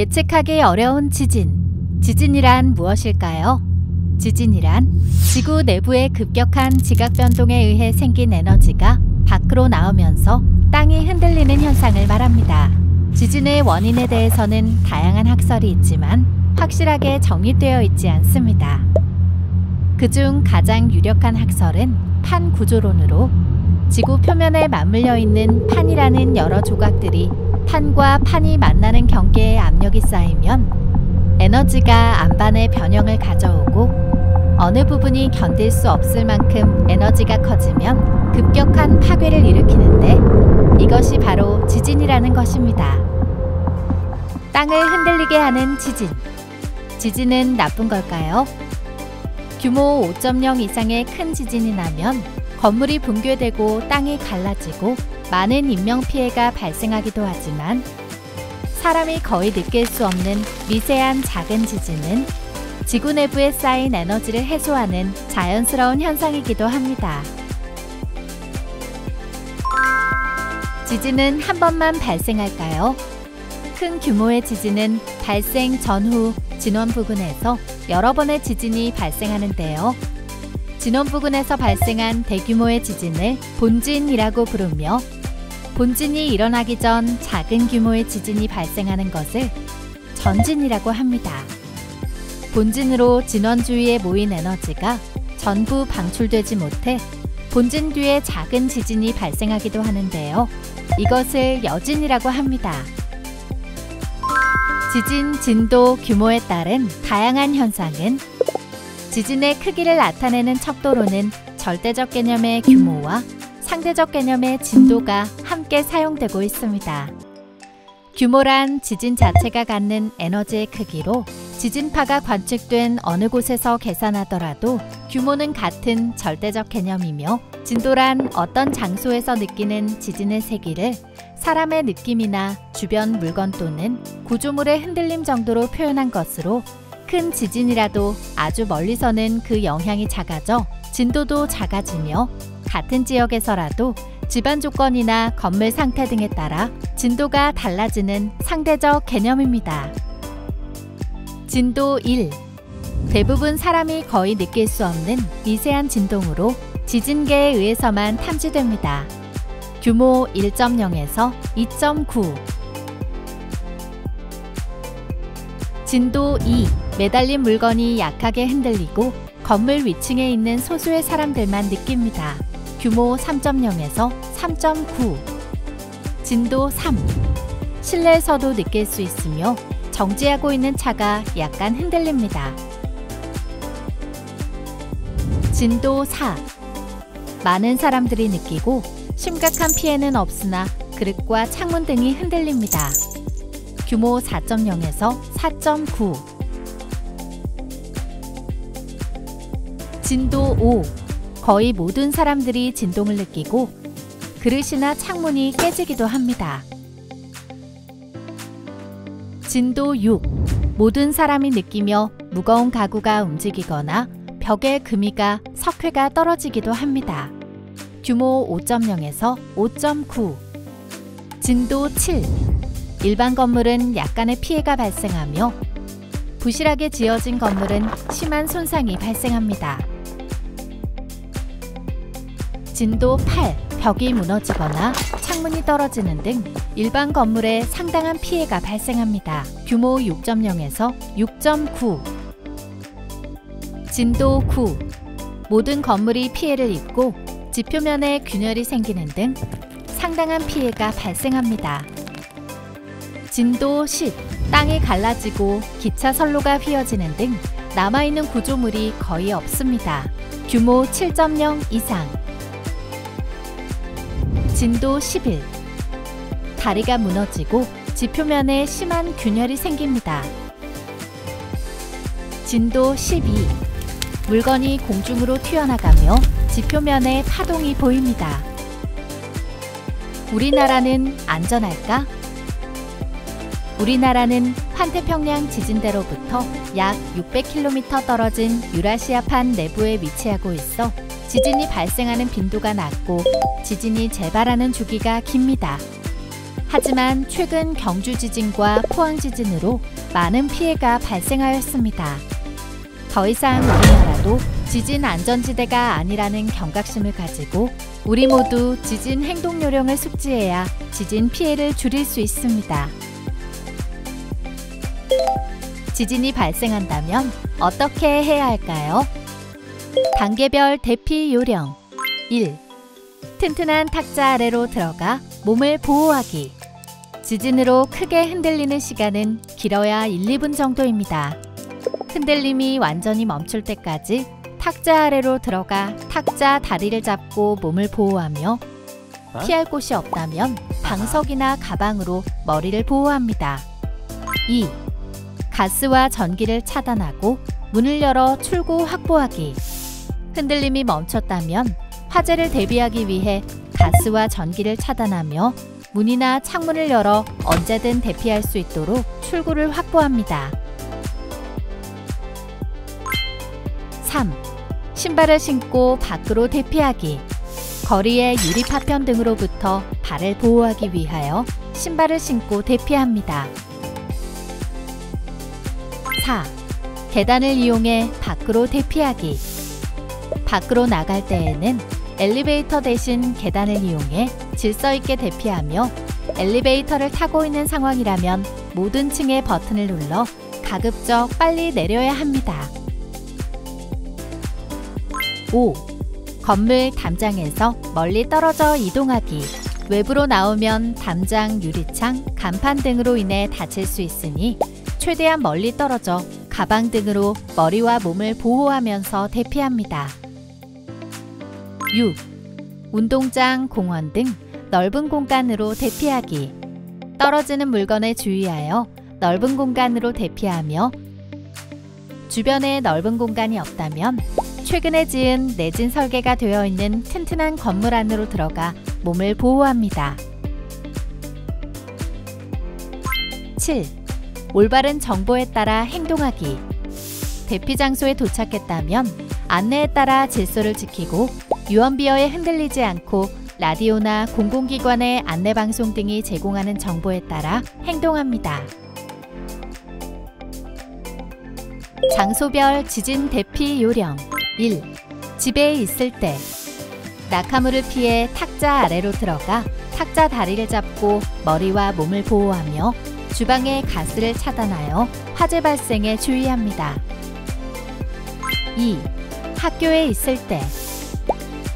예측하기 어려운 지진. 지진이란 무엇일까요? 지진이란 지구 내부의 급격한 지각 변동에 의해 생긴 에너지가 밖으로 나오면서 땅이 흔들리는 현상을 말합니다. 지진의 원인에 대해서는 다양한 학설이 있지만 확실하게 정립되어 있지 않습니다. 그중 가장 유력한 학설은 판 구조론으로 지구 표면에 맞물려 있는 판이라는 여러 조각들이 판과 판이 만나는 경계에 압력이 쌓이면 에너지가 안반의 변형을 가져오고 어느 부분이 견딜 수 없을 만큼 에너지가 커지면 급격한 파괴를 일으키는데 이것이 바로 지진이라는 것입니다. 땅을 흔들리게 하는 지진. 지진은 나쁜 걸까요? 규모 5.0 이상의 큰 지진이 나면 건물이 붕괴되고 땅이 갈라지고 많은 인명피해가 발생하기도 하지만 사람이 거의 느낄 수 없는 미세한 작은 지진은 지구 내부에 쌓인 에너지를 해소하는 자연스러운 현상이기도 합니다. 지진은 한 번만 발생할까요? 큰 규모의 지진은 발생 전후 진원 부근에서 여러 번의 지진이 발생하는데요. 진원 부근에서 발생한 대규모의 지진을 본진이라고 부르며 본진이 일어나기 전 작은 규모의 지진이 발생하는 것을 전진이라고 합니다. 본진으로 진원 주위에 모인 에너지가 전부 방출되지 못해 본진 뒤에 작은 지진이 발생하기도 하는데요. 이것을 여진이라고 합니다. 지진 진도 규모에 따른 다양한 현상은 지진의 크기를 나타내는 척도로는 절대적 개념의 규모와 상대적 개념의 진도가 함께 사용되고 있습니다. 규모란 지진 자체가 갖는 에너지의 크기로 지진파가 관측된 어느 곳에서 계산하더라도 규모는 같은 절대적 개념이며 진도란 어떤 장소에서 느끼는 지진의 세기를 사람의 느낌이나 주변 물건 또는 구조물의 흔들림 정도로 표현한 것으로 큰 지진이라도 아주 멀리서는 그 영향이 작아져 진도도 작아지며 같은 지역에서라도 집안 조건이나 건물 상태 등에 따라 진도가 달라지는 상대적 개념입니다. 진도 1. 대부분 사람이 거의 느낄 수 없는 미세한 진동으로 지진계에 의해서만 탐지됩니다. 규모 1.0에서 2.9. 진도 2. 매달린 물건이 약하게 흔들리고 건물 위층에 있는 소수의 사람들만 느낍니다. 규모 3.0에서 3.9. 진도 3. 실내에서도 느낄 수 있으며 정지하고 있는 차가 약간 흔들립니다. 진도 4. 많은 사람들이 느끼고 심각한 피해는 없으나 그릇과 창문 등이 흔들립니다. 규모 4.0에서 4.9. 진도 5. 거의 모든 사람들이 진동을 느끼고 그릇이나 창문이 깨지기도 합니다. 진도 6. 모든 사람이 느끼며 무거운 가구가 움직이거나 벽의 금이가 석회가 떨어지기도 합니다. 규모 5.0에서 5.9. 진도 7. 일반 건물은 약간의 피해가 발생하며 부실하게 지어진 건물은 심한 손상이 발생합니다. 진도 8. 벽이 무너지거나 창문이 떨어지는 등 일반 건물에 상당한 피해가 발생합니다. 규모 6.0에서 6.9. 진도 9. 모든 건물이 피해를 입고 지표면에 균열이 생기는 등 상당한 피해가 발생합니다. 진도 10. 땅이 갈라지고 기차 선로가 휘어지는 등 남아있는 구조물이 거의 없습니다. 규모 7.0 이상. 진도 11. 다리가 무너지고 지표면에 심한 균열이 생깁니다. 진도 12. 물건이 공중으로 튀어나가며 지표면에 파동이 보입니다. 우리나라는 안전할까? 우리나라는 환태평양 지진대로부터 약 600km 떨어진 유라시아판 내부에 위치하고 있어 지진이 발생하는 빈도가 낮고 지진이 재발하는 주기가 깁니다. 하지만 최근 경주 지진과 포항 지진으로 많은 피해가 발생하였습니다. 더 이상 우리나라도 지진 안전지대가 아니라는 경각심을 가지고 우리 모두 지진 행동 요령을 숙지해야 지진 피해를 줄일 수 있습니다. 지진이 발생한다면 어떻게 해야 할까요? 단계별 대피 요령 1. 튼튼한 탁자 아래로 들어가 몸을 보호하기. 지진으로 크게 흔들리는 시간은 길어야 1, 2분 정도입니다. 흔들림이 완전히 멈출 때까지 탁자 아래로 들어가 탁자 다리를 잡고 몸을 보호하며 피할 곳이 없다면 방석이나 가방으로 머리를 보호합니다. 2. 가스와 전기를 차단하고 문을 열어 출구 확보하기. 흔들림이 멈췄다면 화재를 대비하기 위해 가스와 전기를 차단하며 문이나 창문을 열어 언제든 대피할 수 있도록 출구를 확보합니다. 3. 신발을 신고 밖으로 대피하기. 거리의 유리 파편 등으로부터 발을 보호하기 위하여 신발을 신고 대피합니다. 4. 계단을 이용해 밖으로 대피하기. 밖으로 나갈 때에는 엘리베이터 대신 계단을 이용해 질서 있게 대피하며 엘리베이터를 타고 있는 상황이라면 모든 층의 버튼을 눌러 가급적 빨리 내려야 합니다. 5. 건물 담장에서 멀리 떨어져 이동하기. 외부로 나오면 담장 유리창, 간판 등으로 인해 다칠 수 있으니 최대한 멀리 떨어져 가방 등으로 머리와 몸을 보호하면서 대피합니다. 6. 운동장, 공원 등 넓은 공간으로 대피하기. 떨어지는 물건에 주의하여 넓은 공간으로 대피하며 주변에 넓은 공간이 없다면 최근에 지은 내진 설계가 되어 있는 튼튼한 건물 안으로 들어가 몸을 보호합니다. 7. 올바른 정보에 따라 행동하기. 대피 장소에 도착했다면 안내에 따라 질서를 지키고 유언비어에 흔들리지 않고 라디오나 공공기관의 안내방송 등이 제공하는 정보에 따라 행동합니다. 장소별 지진 대피 요령 1. 집에 있을 때 낙하물을 피해 탁자 아래로 들어가 탁자 다리를 잡고 머리와 몸을 보호하며 주방의 가스를 차단하여 화재 발생에 주의합니다. 2. 학교에 있을 때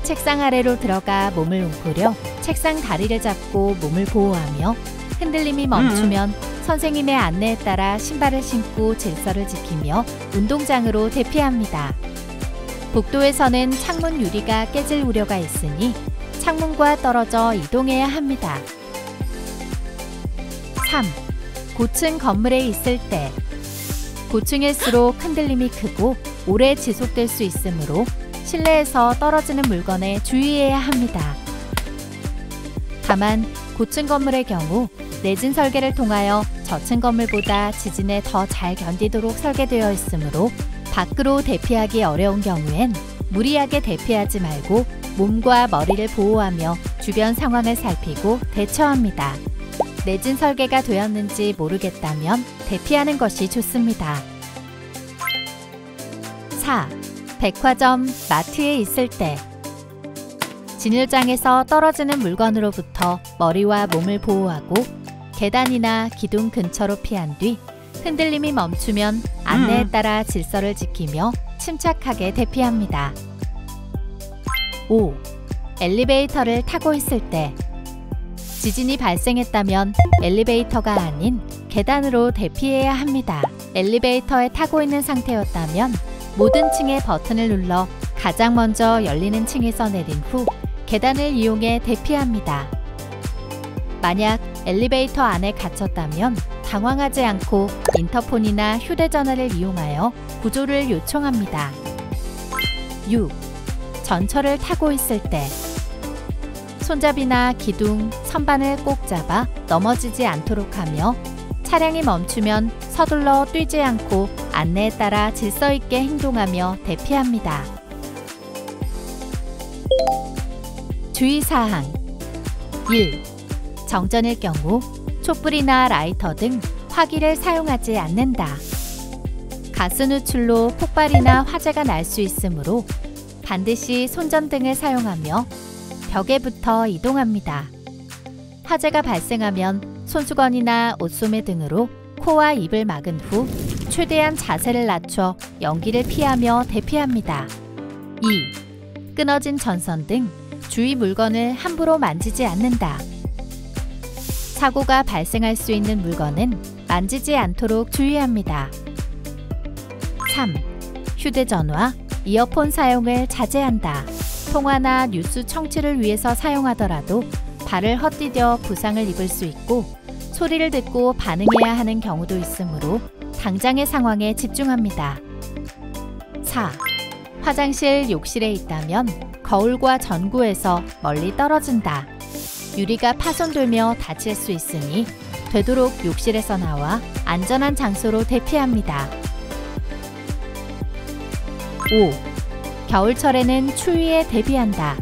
책상 아래로 들어가 몸을 웅크려 책상 다리를 잡고 몸을 보호하며 흔들림이 멈추면 선생님의 안내에 따라 신발을 신고 질서를 지키며 운동장으로 대피합니다. 복도에서는 창문 유리가 깨질 우려가 있으니 창문과 떨어져 이동해야 합니다. 3. 고층 건물에 있을 때 고층일수록 흔들림이 크고 오래 지속될 수 있으므로 실내에서 떨어지는 물건에 주의해야 합니다. 다만 고층 건물의 경우 내진 설계를 통하여 저층 건물보다 지진에 더 잘 견디도록 설계되어 있으므로 밖으로 대피하기 어려운 경우엔 무리하게 대피하지 말고 몸과 머리를 보호하며 주변 상황을 살피고 대처합니다. 내진 설계가 되었는지 모르겠다면 대피하는 것이 좋습니다. 4. 백화점, 마트에 있을 때 진열장에서 떨어지는 물건으로부터 머리와 몸을 보호하고 계단이나 기둥 근처로 피한 뒤 흔들림이 멈추면 안내에 따라 질서를 지키며 침착하게 대피합니다. 5. 엘리베이터를 타고 있을 때 지진이 발생했다면 엘리베이터가 아닌 계단으로 대피해야 합니다. 엘리베이터에 타고 있는 상태였다면 모든 층의 버튼을 눌러 가장 먼저 열리는 층에서 내린 후 계단을 이용해 대피합니다. 만약 엘리베이터 안에 갇혔다면 당황하지 않고 인터폰이나 휴대전화를 이용하여 구조를 요청합니다. 6. 전철을 타고 있을 때 손잡이나 기둥, 선반을 꼭 잡아 넘어지지 않도록 하며 차량이 멈추면 서둘러 뛰지 않고 안내에 따라 질서 있게 행동하며 대피합니다. 주의사항 1. 정전일 경우 촛불이나 라이터 등 화기를 사용하지 않는다. 가스 누출로 폭발이나 화재가 날 수 있으므로 반드시 손전등을 사용하며 벽에 붙어 이동합니다. 화재가 발생하면 손수건이나 옷소매 등으로 코와 입을 막은 후 최대한 자세를 낮춰 연기를 피하며 대피합니다. 2. 끊어진 전선 등 주위 물건을 함부로 만지지 않는다. 사고가 발생할 수 있는 물건은 만지지 않도록 주의합니다. 3. 휴대전화, 이어폰 사용을 자제한다. 통화나 뉴스 청취를 위해서 사용하더라도 발을 헛디뎌 부상을 입을 수 있고 소리를 듣고 반응해야 하는 경우도 있으므로 당장의 상황에 집중합니다. 4. 화장실, 욕실에 있다면 거울과 전구에서 멀리 떨어진다. 유리가 파손되며 다칠 수 있으니 되도록 욕실에서 나와 안전한 장소로 대피합니다. 5. 겨울철에는 추위에 대비한다.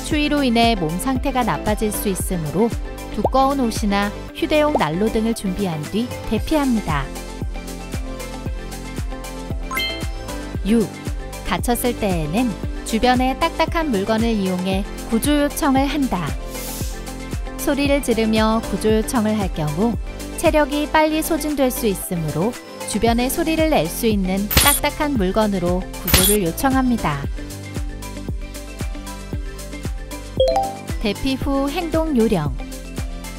추위로 인해 몸 상태가 나빠질 수 있으므로 두꺼운 옷이나 휴대용 난로 등을 준비한 뒤 대피합니다. 6. 다쳤을 때에는 주변의 딱딱한 물건을 이용해 구조 요청을 한다. 소리를 지르며 구조 요청을 할 경우 체력이 빨리 소진될 수 있으므로 주변에 소리를 낼 수 있는 딱딱한 물건으로 구조를 요청합니다. 대피 후 행동 요령.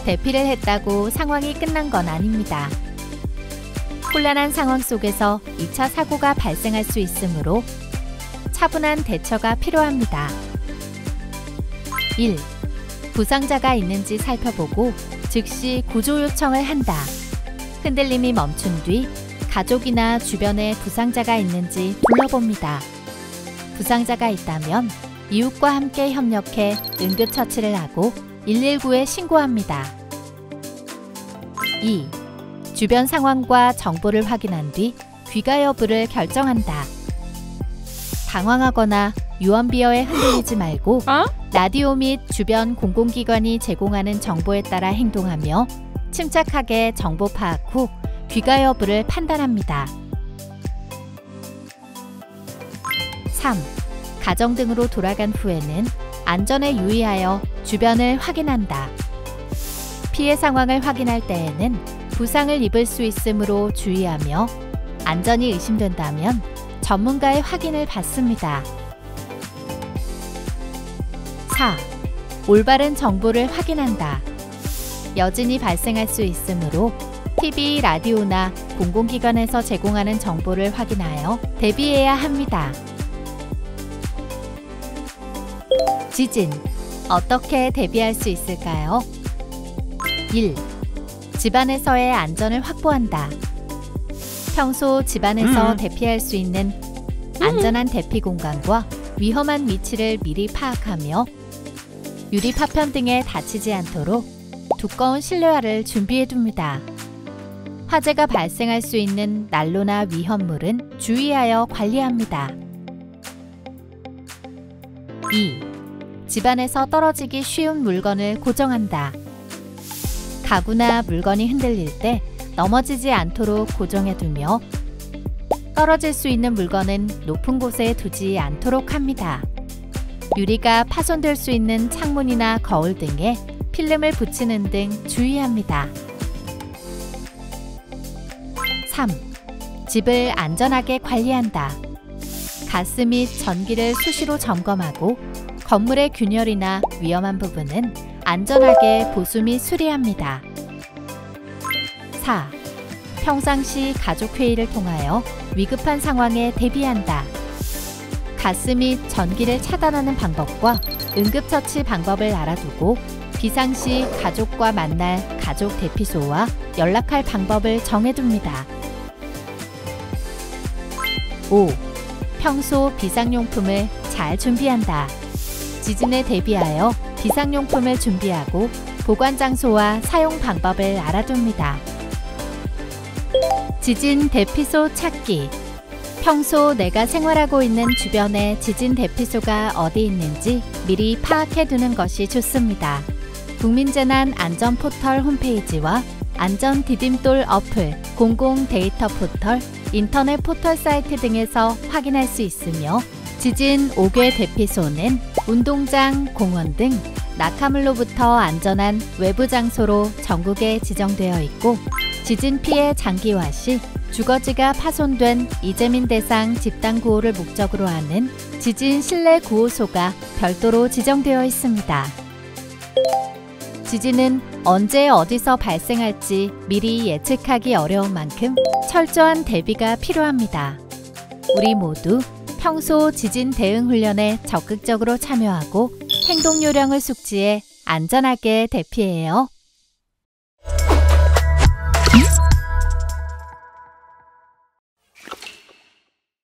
대피를 했다고 상황이 끝난 건 아닙니다. 혼란한 상황 속에서 2차 사고가 발생할 수 있으므로 차분한 대처가 필요합니다. 1. 부상자가 있는지 살펴보고 즉시 구조 요청을 한다. 흔들림이 멈춘 뒤 가족이나 주변에 부상자가 있는지 둘러봅니다. 부상자가 있다면 이웃과 함께 협력해 응급처치를 하고 119에 신고합니다. 2. 주변 상황과 정보를 확인한 뒤 귀가 여부를 결정한다. 당황하거나 유언비어에 흔들리지 말고 라디오 및 주변 공공기관이 제공하는 정보에 따라 행동하며 침착하게 정보 파악 후 귀가 여부를 판단합니다. 3. 가정 등으로 돌아간 후에는 안전에 유의하여 주변을 확인한다. 피해 상황을 확인할 때에는 부상을 입을 수 있으므로 주의하며 안전이 의심된다면 전문가의 확인을 받습니다. 4. 올바른 정보를 확인한다. 여진이 발생할 수 있으므로 TV, 라디오나 공공기관에서 제공하는 정보를 확인하여 대비해야 합니다. 지진, 어떻게 대비할 수 있을까요? 1. 집안에서의 안전을 확보한다. 평소 집안에서 대피할 수 있는 안전한 대피 공간과 위험한 위치를 미리 파악하며 유리 파편 등에 다치지 않도록 두꺼운 실내화를 준비해둡니다. 화재가 발생할 수 있는 난로나 위험물은 주의하여 관리합니다. 2. 집안에서 떨어지기 쉬운 물건을 고정한다. 가구나 물건이 흔들릴 때 넘어지지 않도록 고정해두며 떨어질 수 있는 물건은 높은 곳에 두지 않도록 합니다. 유리가 파손될 수 있는 창문이나 거울 등에 필름을 붙이는 등 주의합니다. 3. 집을 안전하게 관리한다. 가스 및 전기를 수시로 점검하고 건물의 균열이나 위험한 부분은 안전하게 보수 및 수리합니다. 4. 평상시 가족회의를 통하여 위급한 상황에 대비한다. 가스 및 전기를 차단하는 방법과 응급처치 방법을 알아두고 비상시 가족과 만날 가족 대피소와 연락할 방법을 정해둡니다. 5. 평소 비상용품을 잘 준비한다. 지진에 대비하여 비상용품을 준비하고 보관 장소와 사용 방법을 알아둡니다. 지진 대피소 찾기. 평소 내가 생활하고 있는 주변에 지진 대피소가 어디 있는지 미리 파악해 두는 것이 좋습니다. 국민재난안전포털 홈페이지와 안전디딤돌 어플, 공공 데이터 포털, 인터넷 포털 사이트 등에서 확인할 수 있으며 지진 5개 대피소는 운동장, 공원 등 낙하물로부터 안전한 외부 장소로 전국에 지정되어 있고 지진 피해 장기화 시 주거지가 파손된 이재민 대상 집단 구호를 목적으로 하는 지진 실내 구호소가 별도로 지정되어 있습니다. 지진은 언제 어디서 발생할지 미리 예측하기 어려운 만큼 철저한 대비가 필요합니다. 우리 모두 평소 지진 대응 훈련에 적극적으로 참여하고 행동 요령을 숙지해 안전하게 대피해요.